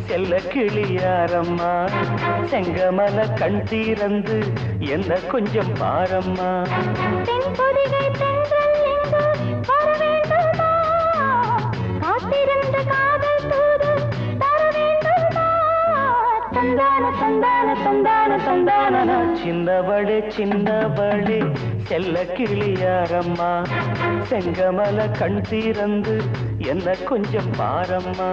செல்ல கிளியாரம்மா செங்கமல கண் தீரந்து என்ன கொஞ்சம் பாரம்மா தென்பொதிகை தென்றல் எங்கு வர வேண்டுமா காத்திருந்த காதல் தூது தர வேண்டுமா தந்தான தந்தான தந்தான தந்தான சின்னவளே சின்னவளே செல்ல கிளியாரம்மா செங்கமல கண் தீரந்து என்ன கொஞ்சம் பாரம்மா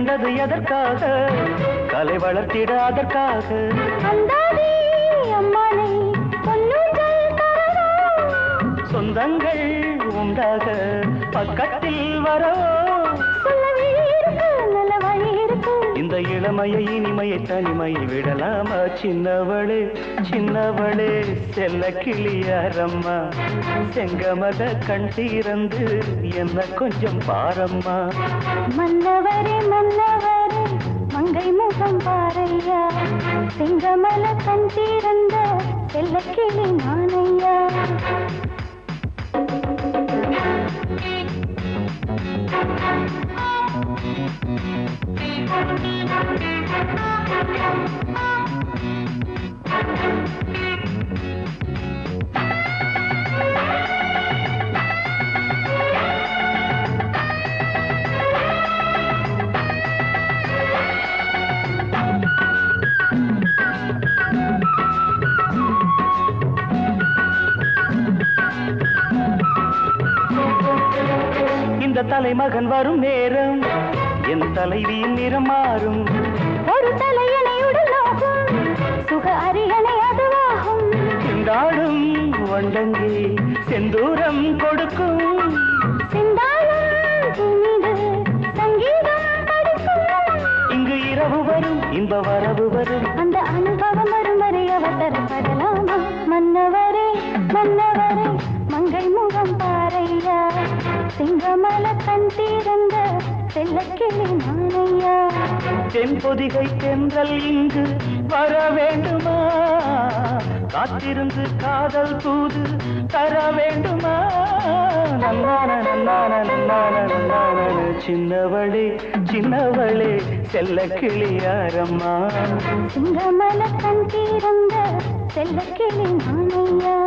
பிறந்தது எதற்காக கலை வளர்த்திட அதற்காக சொந்தங்கள் உண்டாக பக்கத்தில் வரோ இந்த இளமையை இனிமையை தனிமையை விடலாமா சின்னவளே சின்னவளே செல்ல கிளியாரம்மா செங்கமல கண் தீரந்து என்ன கொஞ்சம் பாரம்மா மன்னவரே மன்னவரே மங்கை முகம் பாரையா செங்கமல கண் தீரந்த செல்ல கிளி நானையா இந்த தலைமகன் வரும் நேரம் என் தலைவியின் நிறம் மாறும் ஒரு தலையணையுடன் ஆகும் சுக அரியணை அதுவாகும் சிந்தாடும் வண்டங்கே செந்தூரம் கொடுக்கும் சங்கீதம் படிக்கும் இங்கு இரவு வரும் இன்ப வரவு வரும் அந்த அனுபவம் வரும் வரை அவசரப்படலாமா மன்னவரே மன்னவரே மங்கை முகம் பாரையா சிங்கமல கண் தீரந்த செல்லக்கிளி நானையா தென்பொதிகை தென்றல் இங்கு வர வேண்டுமா காத்திருந்து காதல் தூது தர வேண்டுமா நன்னான நன்னான நன்னான நன்னான சின்னவளே சின்னவளே செல்ல கிளியாரம்மா சிங்கமல கண் தீரந்த செல்லக்கிளி நானையா